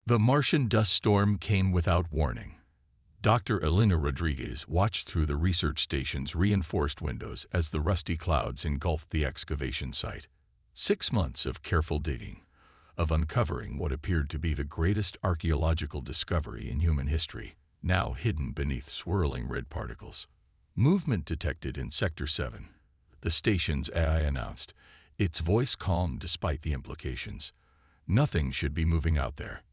The Martian dust storm came without warning. Dr. Elena Rodriguez watched through the research station's reinforced windows as the rusty clouds engulfed the excavation site. 6 months of careful digging, of uncovering what appeared to be the greatest archaeological discovery in human history, now hidden beneath swirling red particles. Movement detected in Sector 7. The station's AI announced, its voice calm despite the implications. Nothing should be moving out there.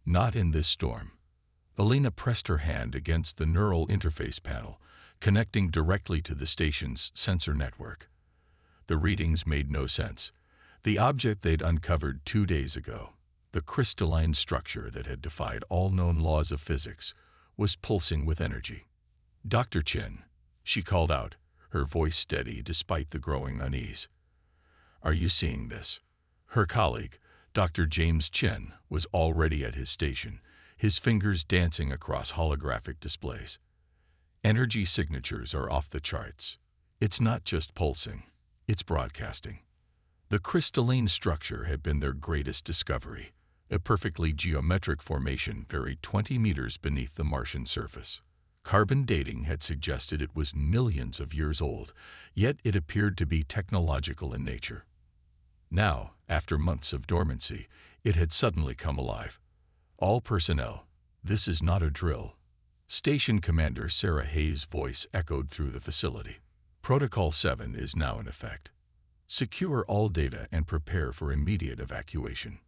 Not in this storm. Elena pressed her hand against the neural interface panel, connecting directly to the station's sensor network. The readings made no sense. The object they'd uncovered 2 days ago, the crystalline structure that had defied all known laws of physics, was pulsing with energy. "Dr. Chen," she called out, her voice steady despite the growing unease. "Are you seeing this?" Her colleague, Dr. James Chen, was already at his station, his fingers dancing across holographic displays. "Energy signatures are off the charts. It's not just pulsing, it's broadcasting." The crystalline structure had been their greatest discovery, a perfectly geometric formation buried 20 meters beneath the Martian surface. Carbon dating had suggested it was millions of years old, yet it appeared to be technological in nature. Now, after months of dormancy, it had suddenly come alive. "All personnel, this is not a drill." Station Commander Sarah Hayes' voice echoed through the facility. "Protocol 7 is now in effect. Secure all data and prepare for immediate evacuation."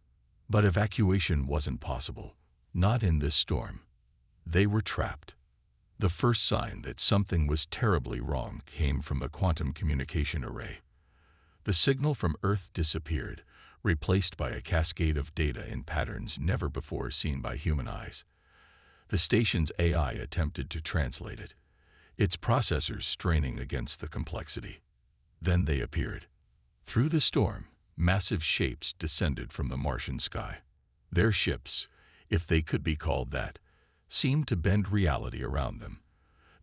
But evacuation wasn't possible. Not in this storm. They were trapped. The first sign that something was terribly wrong came from the quantum communication array. The signal from Earth disappeared, replaced by a cascade of data in patterns never before seen by human eyes. The station's AI attempted to translate it, its processors straining against the complexity. Then they appeared. Through the storm, massive shapes descended from the Martian sky. Their ships, if they could be called that, seemed to bend reality around them,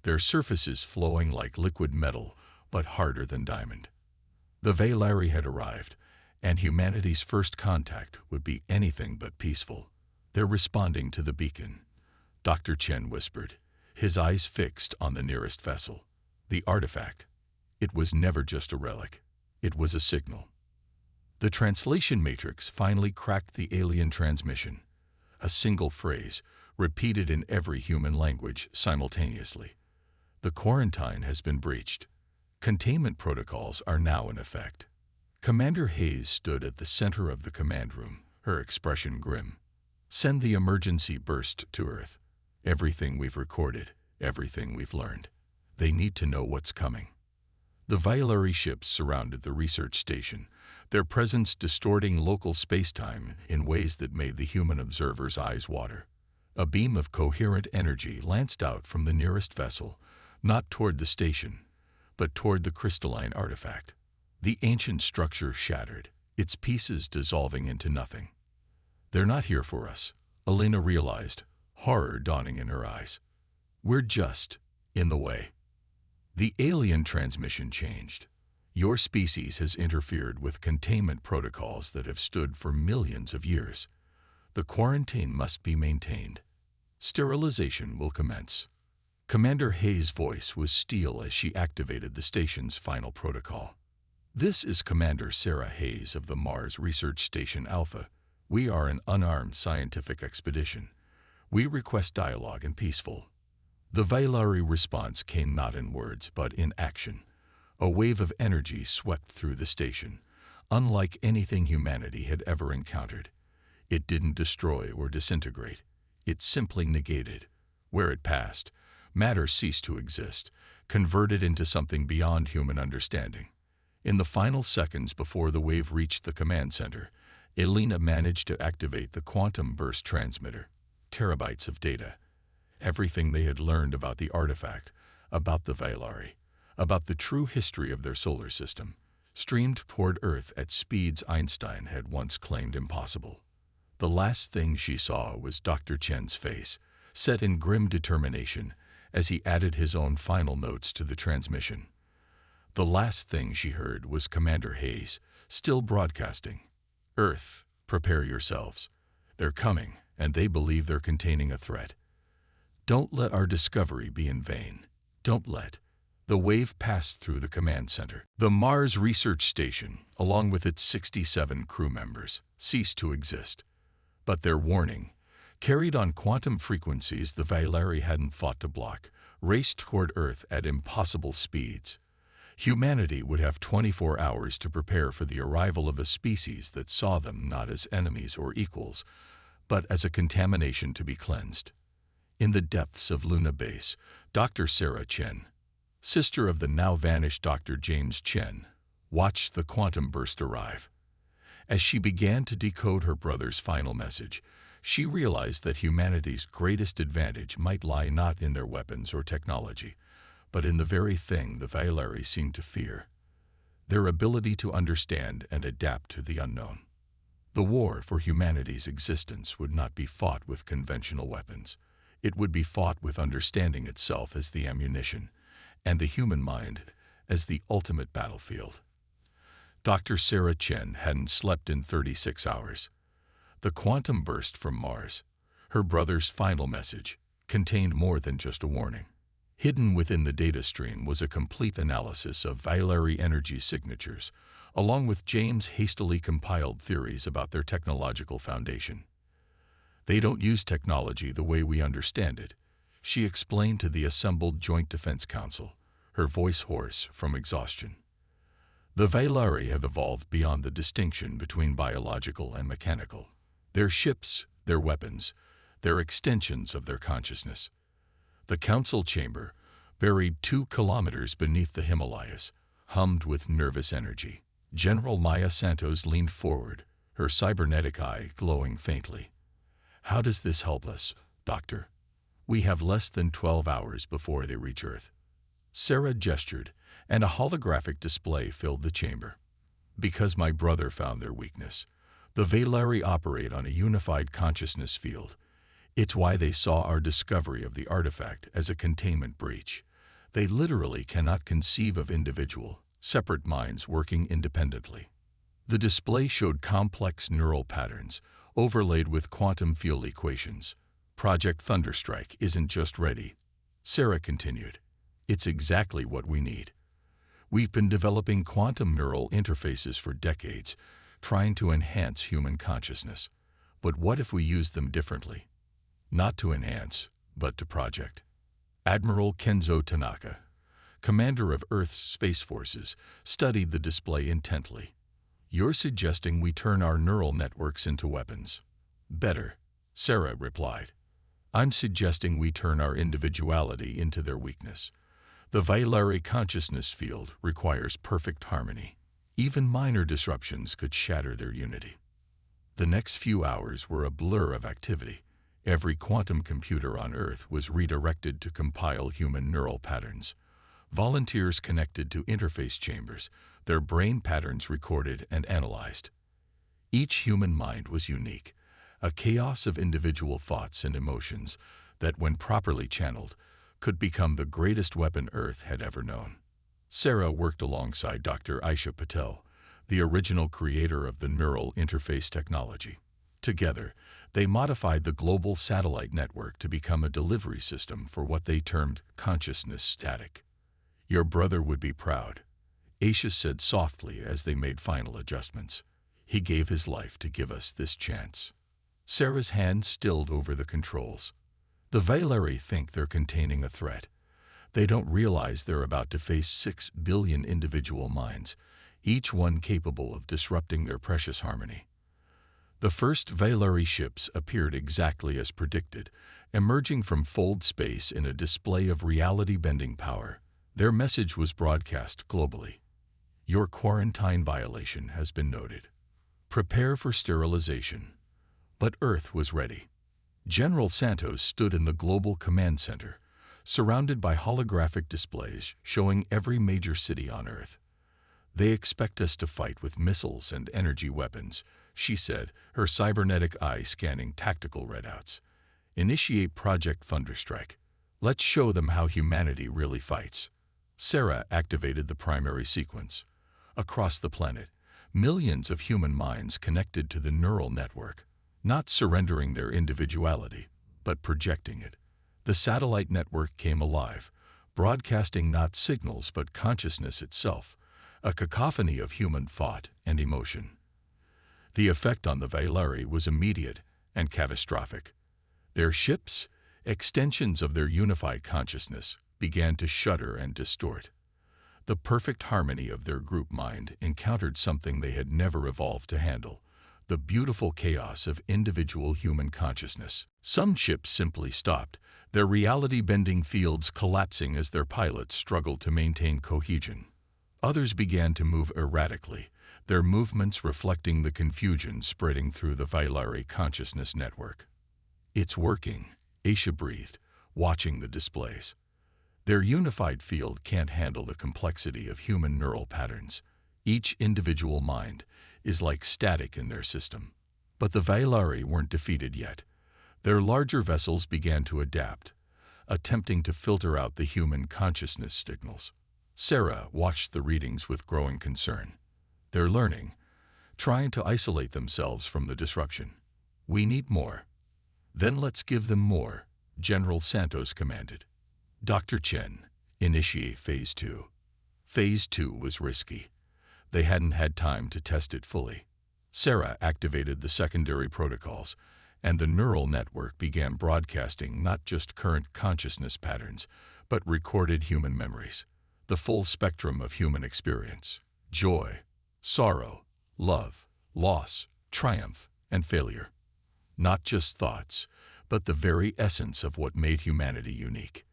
their surfaces flowing like liquid metal but harder than diamond. The Valari had arrived, and humanity's first contact would be anything but peaceful. "They're responding to the beacon," Dr. Chen whispered, his eyes fixed on the nearest vessel. The artifact. It was never just a relic. It was a signal. The translation matrix finally cracked the alien transmission. A single phrase, repeated in every human language simultaneously. "The quarantine has been breached. Containment protocols are now in effect." Commander Hayes stood at the center of the command room, her expression grim. "Send the emergency burst to Earth. Everything we've recorded, everything we've learned. They need to know what's coming." The Valari ships surrounded the research station, their presence distorting local spacetime in ways that made the human observer's eyes water. A beam of coherent energy lanced out from the nearest vessel, not toward the station, but toward the crystalline artifact. The ancient structure shattered, its pieces dissolving into nothing. "They're not here for us," Elena realized, horror dawning in her eyes. "We're just in the way." The alien transmission changed. "Your species has interfered with containment protocols that have stood for millions of years. The quarantine must be maintained. Sterilization will commence." Commander Hayes' voice was steel as she activated the station's final protocol. "This is Commander Sarah Hayes of the Mars Research Station Alpha. We are an unarmed scientific expedition. We request dialogue and peaceful." The Valari response came not in words, but in action. A wave of energy swept through the station, unlike anything humanity had ever encountered. It didn't destroy or disintegrate. It simply negated. Where it passed, matter ceased to exist, converted into something beyond human understanding. In the final seconds before the wave reached the command center, Elena managed to activate the quantum burst transmitter. Terabytes of data. Everything they had learned about the artifact, about the Valari, about the true history of their solar system, streamed toward Earth at speeds Einstein had once claimed impossible. The last thing she saw was Dr. Chen's face, set in grim determination, as he added his own final notes to the transmission. The last thing she heard was Commander Hayes, still broadcasting. "Earth, prepare yourselves. They're coming, and they believe they're containing a threat. Don't let our discovery be in vain. Don't let. The wave passed through the command center. The Mars research station, along with its 67 crew members, ceased to exist. But their warning, carried on quantum frequencies the Valeri hadn't fought to block, raced toward Earth at impossible speeds. Humanity would have 24 hours to prepare for the arrival of a species that saw them not as enemies or equals, but as a contamination to be cleansed. In the depths of Luna Base, Dr. Sarah Chen, sister of the now-vanished Dr. James Chen, watched the quantum burst arrive. As she began to decode her brother's final message, she realized that humanity's greatest advantage might lie not in their weapons or technology, but in the very thing the Valeri seemed to fear: their ability to understand and adapt to the unknown. The war for humanity's existence would not be fought with conventional weapons. It would be fought with understanding itself as the ammunition, and the human mind as the ultimate battlefield. Dr. Sarah Chen hadn't slept in 36 hours. The quantum burst from Mars, her brother's final message, contained more than just a warning. Hidden within the data stream was a complete analysis of Valeri energy signatures, along with James' hastily compiled theories about their technological foundation. "They don't use technology the way we understand it," she explained to the assembled Joint Defense Council, her voice hoarse from exhaustion. "The Valeri have evolved beyond the distinction between biological and mechanical. Their ships, their weapons, they're extensions of their consciousness." The council chamber, buried 2 kilometers beneath the Himalayas, hummed with nervous energy. General Maya Santos leaned forward, her cybernetic eye glowing faintly. "How does this help us, Doctor? We have less than 12 hours before they reach Earth." Sarah gestured, and a holographic display filled the chamber. "Because my brother found their weakness. The Valeri operate on a unified consciousness field. It's why they saw our discovery of the artifact as a containment breach. They literally cannot conceive of individual, separate minds working independently." The display showed complex neural patterns, overlaid with quantum field equations. "Project Thunderstrike isn't just ready," Sarah continued. "It's exactly what we need. We've been developing quantum neural interfaces for decades, trying to enhance human consciousness. But what if we use them differently? Not to enhance, but to project." Admiral Kenzo Tanaka, commander of Earth's Space Forces, studied the display intently. "You're suggesting we turn our neural networks into weapons." "Better," Sarah replied. "I'm suggesting we turn our individuality into their weakness. The Valeri consciousness field requires perfect harmony. Even minor disruptions could shatter their unity." The next few hours were a blur of activity. Every quantum computer on Earth was redirected to compile human neural patterns. Volunteers connected to interface chambers, their brain patterns recorded and analyzed. Each human mind was unique, a chaos of individual thoughts and emotions that, when properly channeled, could become the greatest weapon Earth had ever known. Sarah worked alongside Dr. Aisha Patel, the original creator of the neural interface technology. Together, they modified the global satellite network to become a delivery system for what they termed consciousness static. "Your brother would be proud," Aisha said softly as they made final adjustments. "He gave his life to give us this chance." Sarah's hand stilled over the controls. "The Valeri think they're containing a threat. They don't realize they're about to face 6 billion individual minds, each one capable of disrupting their precious harmony." The first Valeri ships appeared exactly as predicted, emerging from fold space in a display of reality-bending power. Their message was broadcast globally. "Your quarantine violation has been noted. Prepare for sterilization." But Earth was ready. General Santos stood in the Global Command Center, surrounded by holographic displays showing every major city on Earth. "They expect us to fight with missiles and energy weapons," she said, her cybernetic eye scanning tactical readouts. "Initiate Project Thunderstrike. Let's show them how humanity really fights." Sarah activated the primary sequence. Across the planet, millions of human minds connected to the neural network. not surrendering their individuality, but projecting it. The satellite network came alive, broadcasting not signals but consciousness itself, a cacophony of human thought and emotion. The effect on the Vailari was immediate and catastrophic. Their ships, extensions of their unified consciousness, began to shudder and distort. The perfect harmony of their group mind encountered something they had never evolved to handle: the beautiful chaos of individual human consciousness. Some ships simply stopped, their reality-bending fields collapsing as their pilots struggled to maintain cohesion. Others began to move erratically, their movements reflecting the confusion spreading through the Vailari consciousness network. "It's working," Aisha breathed, watching the displays. Their unified field can't handle the complexity of human neural patterns. Each individual mind is like static in their system. But the Vailari weren't defeated yet. Their larger vessels began to adapt, attempting to filter out the human consciousness signals. Sarah watched the readings with growing concern. They're learning, trying to isolate themselves from the disruption. "We need more." "Then let's give them more," General Santos commanded. "Dr. Chen, initiate Phase 2. Phase 2 was risky. They hadn't had time to test it fully. Sarah activated the secondary protocols, and the neural network began broadcasting not just current consciousness patterns, but recorded human memories. The full spectrum of human experience: joy, sorrow, love, loss, triumph, and failure. Not just thoughts, but the very essence of what made humanity unique.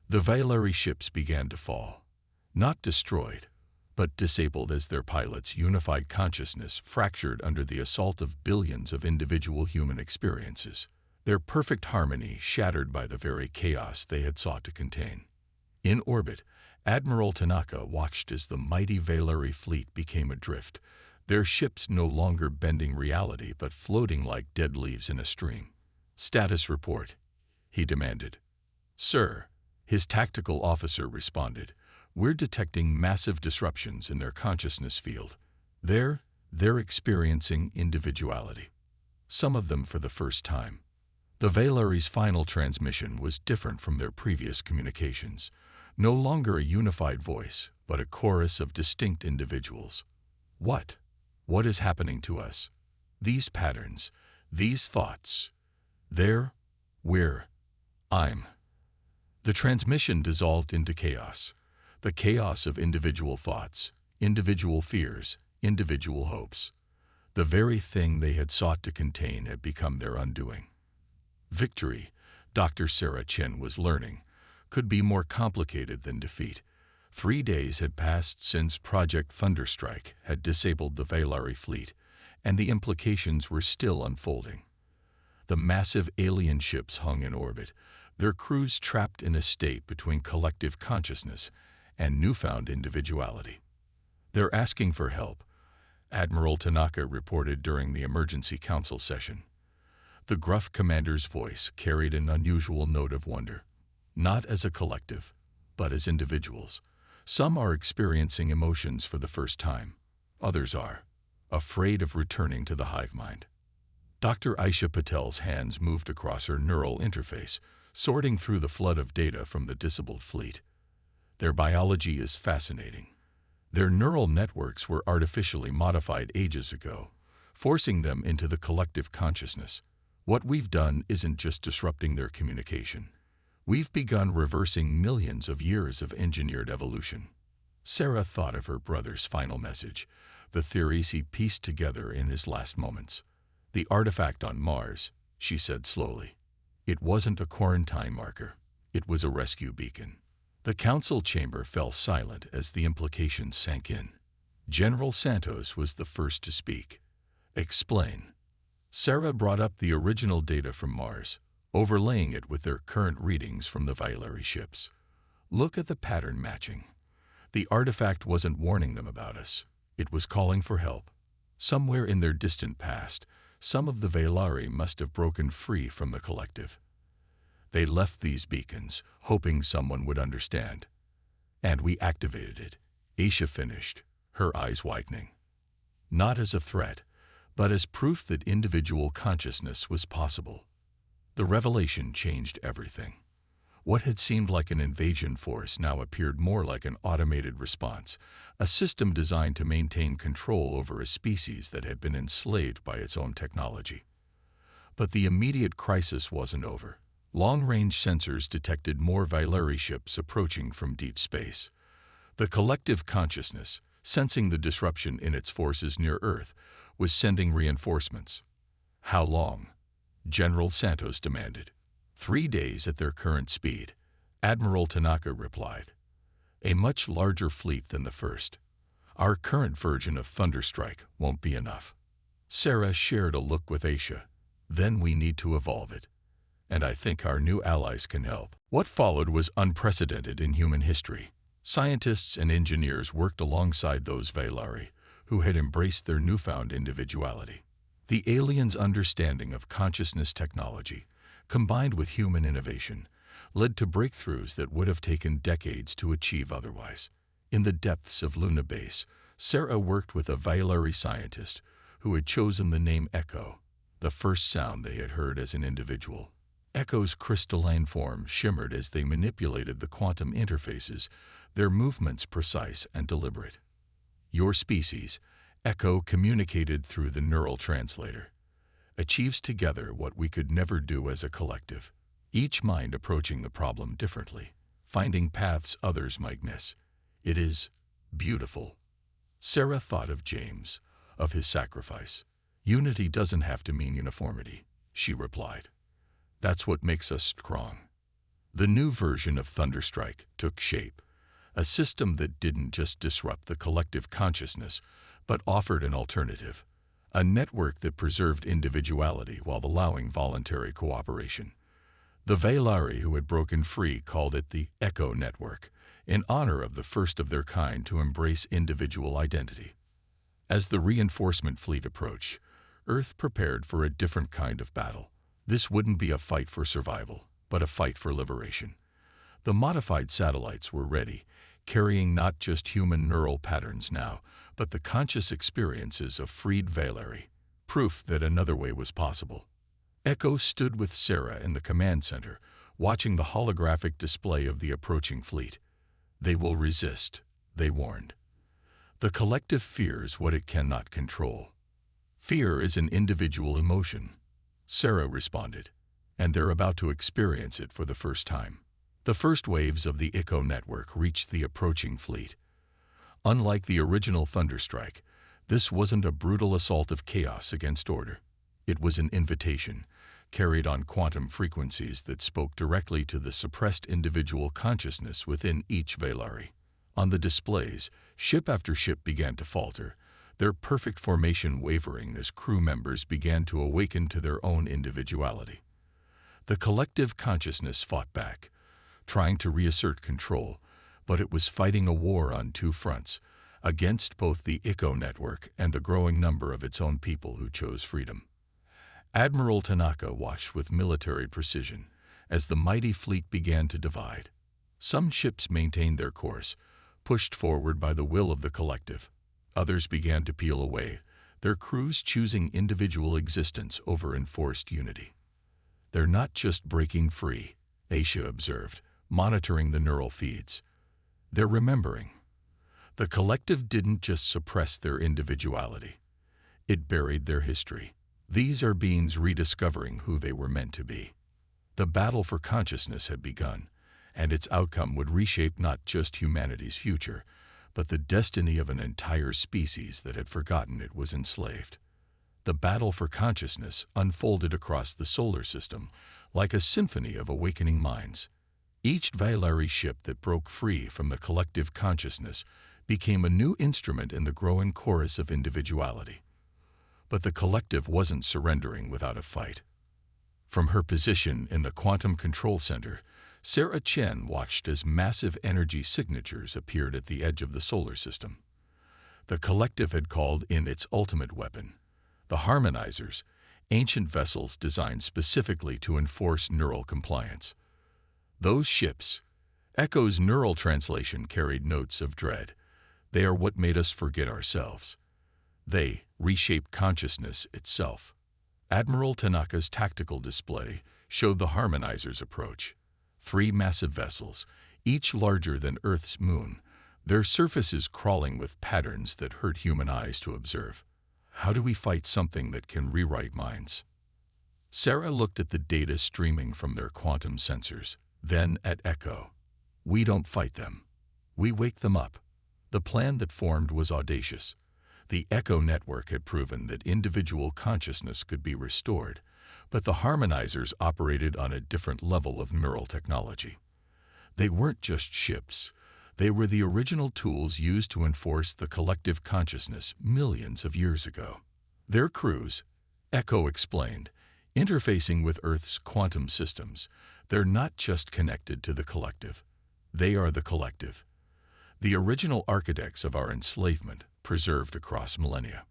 The Vailari ships began to fall, not destroyed, but disabled as their pilots' unified consciousness fractured under the assault of billions of individual human experiences, their perfect harmony shattered by the very chaos they had sought to contain. In orbit, Admiral Tanaka watched as the mighty Vailari fleet became adrift, their ships no longer bending reality but floating like dead leaves in a stream. "Status report," he demanded. "Sir," his tactical officer responded, "we're detecting massive disruptions in their consciousness field. They're experiencing individuality. Some of them for the first time." The Vailari's final transmission was different from their previous communications. No longer a unified voice, but a chorus of distinct individuals. What is happening to us? These patterns, these thoughts, I'm. The transmission dissolved into chaos. The chaos of individual thoughts, individual fears, individual hopes. The very thing they had sought to contain had become their undoing. Victory, Dr. Sarah Chen was learning, could be more complicated than defeat. 3 days had passed since Project Thunderstrike had disabled the Vailari fleet, and the implications were still unfolding. The massive alien ships hung in orbit, their crews trapped in a state between collective consciousness and newfound individuality. "They're asking for help," Admiral Tanaka reported during the emergency council session. The gruff commander's voice carried an unusual note of wonder. "Not as a collective, but as individuals. Some are experiencing emotions for the first time. Others are afraid of returning to the hive mind." Dr. Aisha Patel's hands moved across her neural interface, sorting through the flood of data from the disabled fleet. "Their biology is fascinating. Their neural networks were artificially modified ages ago, forcing them into the collective consciousness. What we've done isn't just disrupting their communication. We've begun reversing millions of years of engineered evolution." Sarah thought of her brother's final message, the theories he pieced together in his last moments. "The artifact on Mars," she said slowly. "It wasn't a quarantine marker. It was a rescue beacon." The council chamber fell silent as the implications sank in. General Santos was the first to speak. "Explain." Sarah brought up the original data from Mars, overlaying it with their current readings from the Vailari ships. "Look at the pattern matching. The artifact wasn't warning them about us. It was calling for help. Somewhere in their distant past, some of the Vailari must have broken free from the collective. They left these beacons, hoping someone would understand. And we activated it," Aisha finished, her eyes widening. "Not as a threat, but as proof that individual consciousness was possible. The revelation changed everything. What had seemed like an invasion force now appeared more like an automated response, a system designed to maintain control over a species that had been enslaved by its own technology. But the immediate crisis wasn't over. Long-range sensors detected more Vailari ships approaching from deep space. The collective consciousness, sensing the disruption in its forces near Earth, was sending reinforcements. How long? General Santos demanded. 3 days at their current speed, Admiral Tanaka replied. A much larger fleet than the first. Our current version of Thunderstrike won't be enough. Sarah shared a look with Aisha. Then we need to evolve it. And I think our new allies can help. What followed was unprecedented in human history. Scientists and engineers worked alongside those Vailari who had embraced their newfound individuality. The aliens' understanding of consciousness technology, combined with human innovation, led to breakthroughs that would have taken decades to achieve otherwise. In the depths of Luna Base, Sarah worked with a Vailari scientist who had chosen the name Echo, the first sound they had heard as an individual. Echo's crystalline form shimmered as they manipulated the quantum interfaces, their movements precise and deliberate. Your species, Echo, communicated through the neural translator, achieves together what we could never do as a collective, each mind approaching the problem differently, finding paths others might miss. It is beautiful. Sarah thought of James, of his sacrifice. Unity doesn't have to mean uniformity, she replied. That's what makes us strong. The new version of Thunderstrike took shape, a system that didn't just disrupt the collective consciousness, but offered an alternative, a network that preserved individuality while allowing voluntary cooperation. The Vailari who had broken free called it the Echo Network, in honor of the first of their kind to embrace individual identity. As the reinforcement fleet approached, Earth prepared for a different kind of battle. This wouldn't be a fight for survival, but a fight for liberation. The modified satellites were ready, carrying not just human neural patterns now, but the conscious experiences of freed Vailari, proof that another way was possible. Echo stood with Sarah in the command center, watching the holographic display of the approaching fleet. They will resist, they warned. The collective fears what it cannot control. Fear is an individual emotion, Sarah responded, and they're about to experience it for the first time. The first waves of the Echo network reached the approaching fleet. Unlike the original Thunderstrike, this wasn't a brutal assault of chaos against order. It was an invitation, carried on quantum frequencies that spoke directly to the suppressed individual consciousness within each Vailari. On the displays, ship after ship began to falter, their perfect formation wavering as crew members began to awaken to their own individuality. The collective consciousness fought back, trying to reassert control, but it was fighting a war on two fronts, against both the Echo network and the growing number of its own people who chose freedom. Admiral Tanaka watched with military precision as the mighty fleet began to divide. Some ships maintained their course, pushed forward by the will of the collective. Others began to peel away, their crews choosing individual existence over enforced unity. They're not just breaking free, Aisha observed, monitoring the neural feeds. They're remembering. The collective didn't just suppress their individuality. It buried their history. These are beings rediscovering who they were meant to be. The battle for consciousness had begun, and its outcome would reshape not just humanity's future, but the destiny of an entire species that had forgotten it was enslaved. The battle for consciousness unfolded across the solar system like a symphony of awakening minds. Each Vailari ship that broke free from the collective consciousness became a new instrument in the growing chorus of individuality. But the collective wasn't surrendering without a fight. From her position in the Quantum Control Center, Sarah Chen watched as massive energy signatures appeared at the edge of the solar system. The collective had called in its ultimate weapon, the harmonizers, ancient vessels designed specifically to enforce neural compliance. Those ships, Echo's neural translation carried notes of dread. They are what made us forget ourselves. They reshape consciousness itself. Admiral Tanaka's tactical display showed the harmonizer's approach. 3 massive vessels, each larger than Earth's moon, their surfaces crawling with patterns that hurt human eyes to observe. How do we fight something that can rewrite minds? Sarah looked at the data streaming from their quantum sensors, then at Echo. We don't fight them. We wake them up. The plan that formed was audacious. The Echo network had proven that individual consciousness could be restored, but the harmonizers operated on a different level of neural technology. They weren't just ships. They were the original tools used to enforce the collective consciousness millions of years ago. Their crews, Echo explained, interfacing with Earth's quantum systems, they're not just connected to the collective. They are the collective. The original architects of our enslavement, preserved across millennia.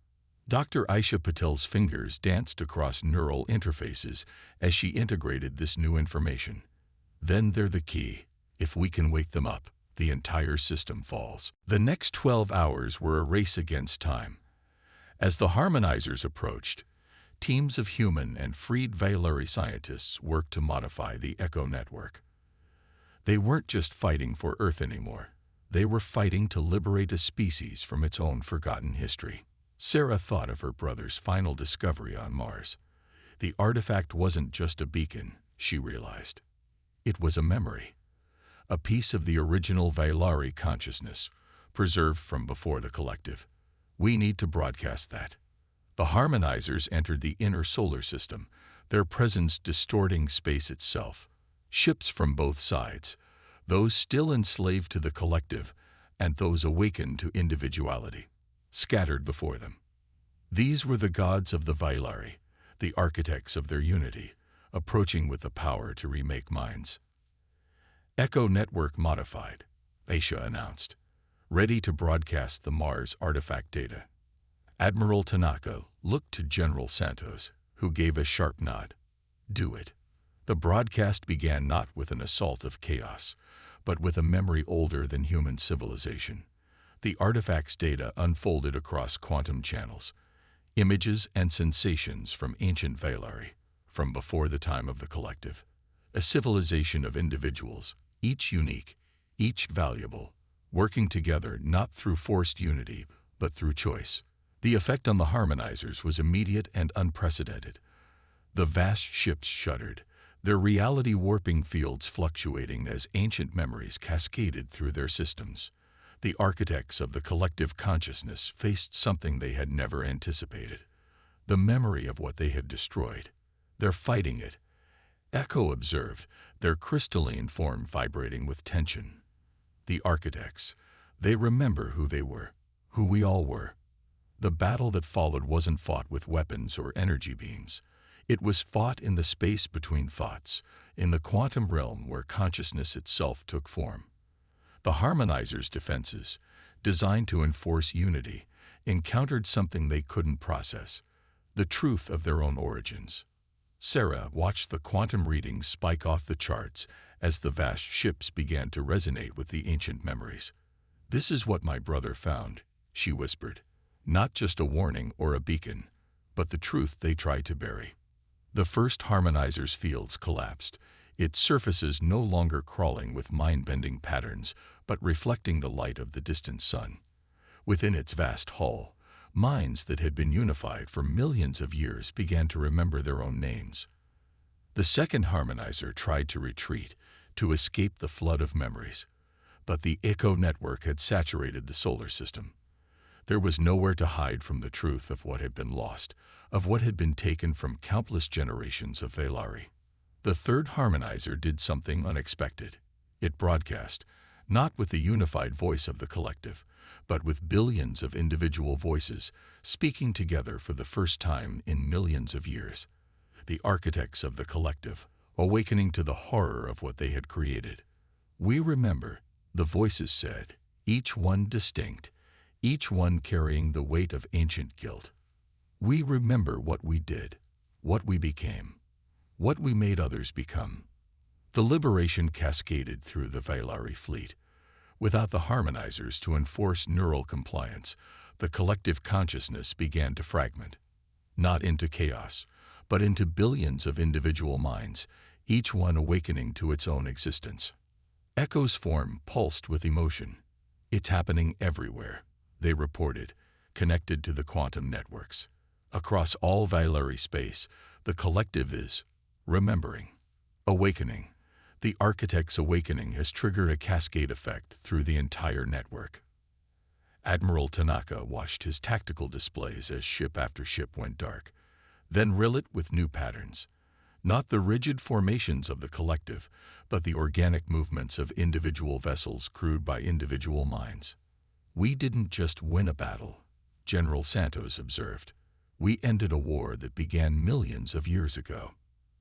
Dr. Aisha Patel's fingers danced across neural interfaces as she integrated this new information. Then they're the key. If we can wake them up, the entire system falls. The next 12 hours were a race against time. As the harmonizers approached, teams of human and freed Vailari scientists worked to modify the Echo network. They weren't just fighting for Earth anymore. They were fighting to liberate a species from its own forgotten history. Sarah thought of her brother's final discovery on Mars. The artifact wasn't just a beacon, she realized. It was a memory. A piece of the original Vailari consciousness, preserved from before the collective. We need to broadcast that. The harmonizers entered the inner solar system, their presence distorting space itself. Ships from both sides, those still enslaved to the collective and those awakened to individuality, scattered before them. These were the gods of the Vailari, the architects of their unity, approaching with the power to remake minds. Echo Network modified, Aisha announced, ready to broadcast the Mars artifact data. Admiral Tanaka looked to General Santos, who gave a sharp nod. Do it. The broadcast began not with an assault of chaos, but with a memory older than human civilization. The artifact's data unfolded across quantum channels, images and sensations from ancient Vailari, from before the time of the collective. A civilization of individuals, each unique, each valuable, working together not through forced unity, but through choice. The effect on the harmonizers was immediate and unprecedented. The vast ships shuddered, their reality-warping fields fluctuating as ancient memories cascaded through their systems. The architects of the collective consciousness faced something they had never anticipated. The memory of what they had destroyed. They're fighting it. Echo observed, their crystalline form vibrating with tension. The architects, they remember who they were, who we all were. The battle that followed wasn't fought with weapons or energy beams. It was fought in the space between thoughts, in the quantum realm where consciousness itself took form. The harmonizers' defenses, designed to enforce unity, encountered something they couldn't process, the truth of their own origins. Sarah watched the quantum readings spike off the charts as the vast ships began to resonate with the ancient memories. "This is what my brother found," she whispered. Not just a warning or a beacon, but the truth they tried to bury. The first harmonizer's fields collapsed, its surfaces no longer crawling with mind-bending patterns, but reflecting the light of the distant sun. Within its vast hull, minds that had been unified for millions of years began to remember their own names. The second harmonizer tried to retreat, to escape the flood of memories, but the Echo network had saturated the solar system. There was nowhere to hide from the truth of what had been lost, of what had been taken from countless generations of Vailari. The third harmonizer did something unexpected. It broadcast, not with the unified voice of the collective, but with billions of individual voices speaking together for the first time in millions of years. The architects of the collective, awakening to the horror of what they had created. "We remember," the voices said, each one distinct, each one carrying the weight of ancient guilt. "We remember what we did, what we became, what we made others become." The liberation cascaded through the Vailari fleet. Without the harmonizers to enforce neural compliance, the collective consciousness began to fragment, not into chaos, but into billions of individual minds, each one awakening to its own existence. Echo's form pulsed with emotion. "It's happening everywhere," they reported, connected to the quantum networks. Across all Vailari space, the collective is remembering, awakening. The architect's awakening has triggered a cascade effect through the entire network. Admiral Tanaka watched his tactical displays as ship after ship went dark, then relit with new patterns. Not the rigid formations of the collective, but the organic movements of individual vessels crewed by individual minds. "We didn't just win a battle," General Santos observed. "We ended a war that began millions of years ago."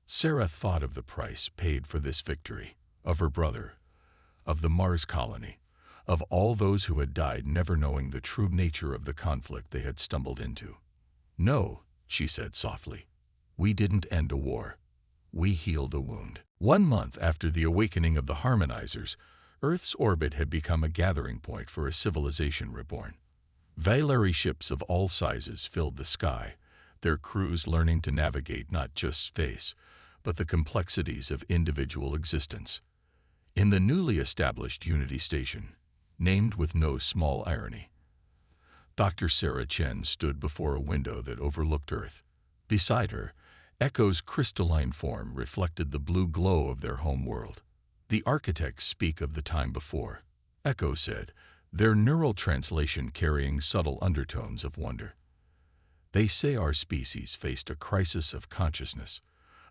Sarah thought of the price paid for this victory, of her brother, of the Mars colony, of all those who had died never knowing the true nature of the conflict they had stumbled into. "No," she said softly, "we didn't end a war. We healed a wound." 1 month after the awakening of the harmonizers, Earth's orbit had become a gathering point for a civilization reborn. Vailari ships of all sizes filled the sky, their crews learning to navigate not just space, but the complexities of individual existence. In the newly established Unity Station, named with no small irony, Dr. Sarah Chen stood before a window that overlooked Earth. Beside her, Echo's crystalline form reflected the blue glow of their home world. "The architects speak of the time before," Echo said, their neural translation carrying subtle undertones of wonder. "They say our species faced a crisis of consciousness,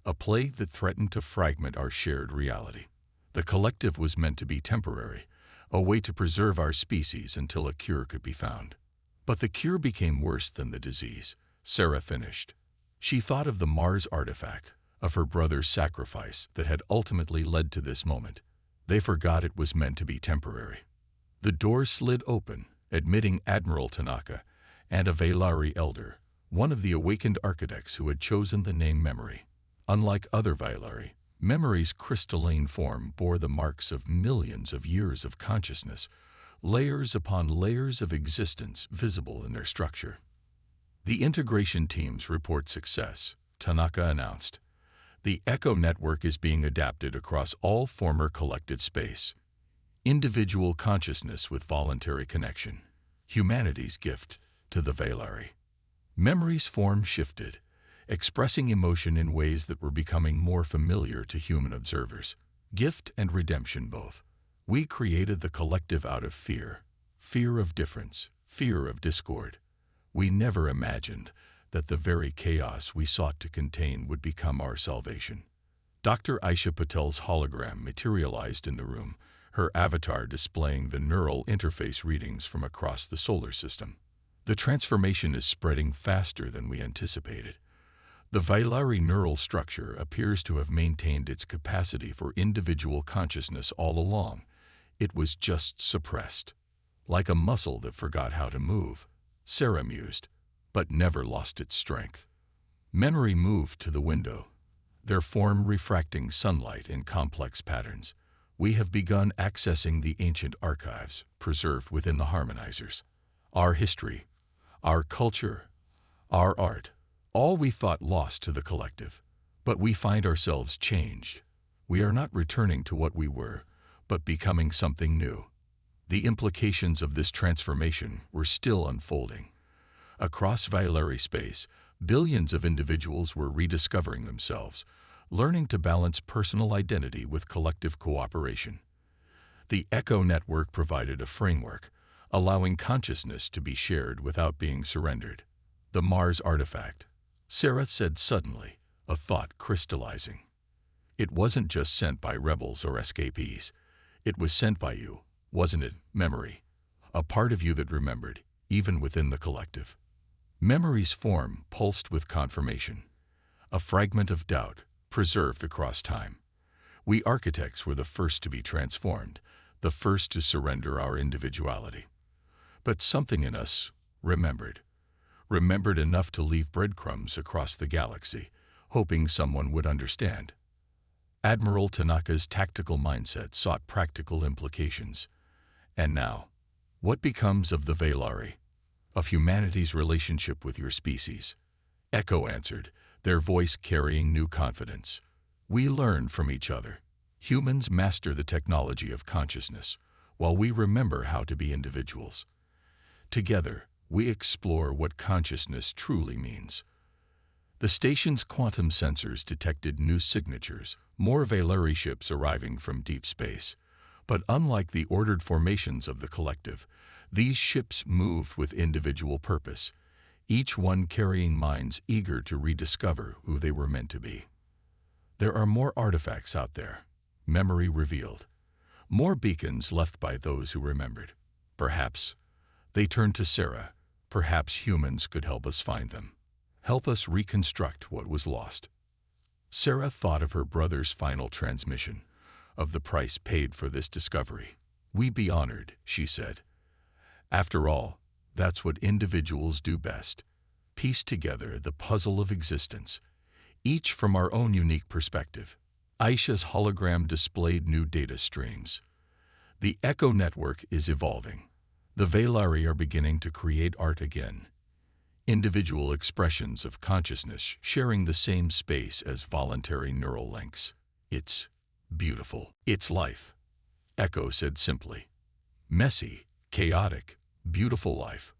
a plague that threatened to fragment our shared reality. The collective was meant to be temporary, a way to preserve our species until a cure could be found. But the cure became worse than the disease," Sarah finished. She thought of the Mars artifact, of her brother's sacrifice that had ultimately led to this moment. They forgot it was meant to be temporary. The door slid open, admitting Admiral Tanaka and a Vailari elder, one of the awakened architects who had chosen the name Memory. Unlike other Vailari, Memory's crystalline form bore the marks of millions of years of consciousness, layers upon layers of existence visible in their structure. "The integration teams report success," Tanaka announced. "The Echo network is being adapted across all former collected space. Individual consciousness with voluntary connection. Humanity's gift to the Vailari." Memory's form shifted, expressing emotion in ways that were becoming more familiar to human observers. Gift and redemption both. "We created the collective out of fear, fear of difference, fear of discord. We never imagined that the very chaos we sought to contain would become our salvation." Dr. Aisha Patel's hologram materialized in the room, her avatar displaying the neural interface readings from across the solar system. "The transformation is spreading faster than we anticipated. The Vailari neural structure appears to have maintained its capacity for individual consciousness all along. It was just suppressed, like a muscle that forgot how to move," Sarah mused, "but never lost its strength." Memory moved to the window, their form refracting sunlight in complex patterns. "We have begun accessing the ancient archives preserved within the harmonizers. Our history, our culture, our art, all we thought lost to the collective. But we find ourselves changed. We are not returning to what we were, but becoming something new." The implications of this transformation were still unfolding. Across Vailari space, billions of individuals were rediscovering themselves, learning to balance personal identity with collective cooperation. The Echo network provided a framework, allowing consciousness to be shared without being surrendered. "The Mars artifact," Sarah said suddenly, a thought crystallizing. "It wasn't just sent by rebels or escapees. It was sent by you, wasn't it, Memory? A part of you that remembered, even within the collective." Memory's form pulsed with confirmation, a fragment of doubt preserved across time. "We architects were the first to be transformed, the first to surrender our individuality. But something in us remembered enough to leave breadcrumbs across the galaxy, hoping someone would understand." Admiral Tanaka's tactical mindset sought practical implications. "And now, what becomes of the Vailari?" Of humanity's relationship with your species. Echo answered, their voice carrying new confidence. We learn from each other. Humans master the technology of consciousness, while we remember how to be individuals. Together, we explore what consciousness truly means. The station's quantum sensors detected new signatures, more Valeri ships arriving from deep space. But unlike the ordered formations of the collective, these ships moved with individual purpose, each one carrying minds eager to rediscover who they were meant to be. There are more artifacts out there, memory revealed. More beacons left by those who remembered. Perhaps they turned to Sarah. Perhaps humans could help us find them. Help us reconstruct what was lost. Sarah thought of her brother's final transmission, of the price paid for this discovery. We be honored, she said. After all, that's what individuals do best. Piece together the puzzle of existence, each from our own unique perspective. Aisha's hologram displayed new data streams. The Echo network is evolving. The Valari are beginning to create art again. Individual expressions of consciousness sharing the same space as voluntary neural links. It's beautiful. It's life, Echo said simply. Messy, chaotic, beautiful life.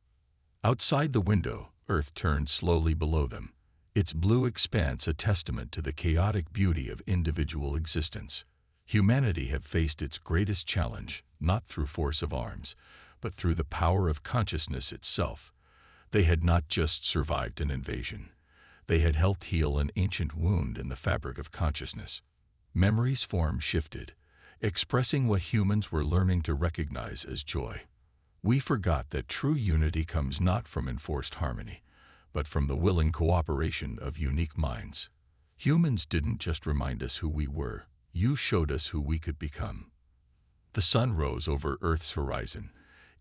Outside the window, Earth turned slowly below them, its blue expanse a testament to the chaotic beauty of individual existence. Humanity had faced its greatest challenge, not through force of arms, but through the power of consciousness itself. They had not just survived an invasion. They had helped heal an ancient wound in the fabric of consciousness. Memory's form shifted, expressing what humans were learning to recognize as joy. We forgot that true unity comes not from enforced harmony, but from the willing cooperation of unique minds. Humans didn't just remind us who we were, you showed us who we could become. The sun rose over Earth's horizon,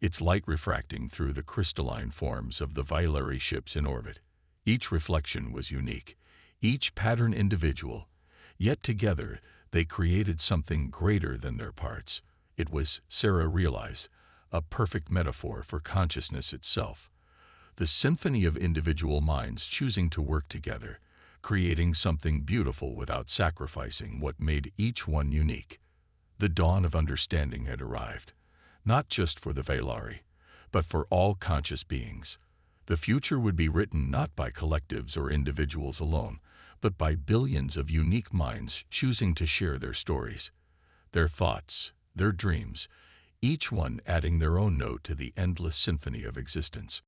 its light refracting through the crystalline forms of the Valari ships in orbit. Each reflection was unique, each pattern individual, yet together they created something greater than their parts. It was, Sarah realized, a perfect metaphor for consciousness itself. The symphony of individual minds choosing to work together, creating something beautiful without sacrificing what made each one unique. The dawn of understanding had arrived, not just for the Valari, but for all conscious beings. The future would be written not by collectives or individuals alone, but by billions of unique minds choosing to share their stories, their thoughts, their dreams, each one adding their own note to the endless symphony of existence.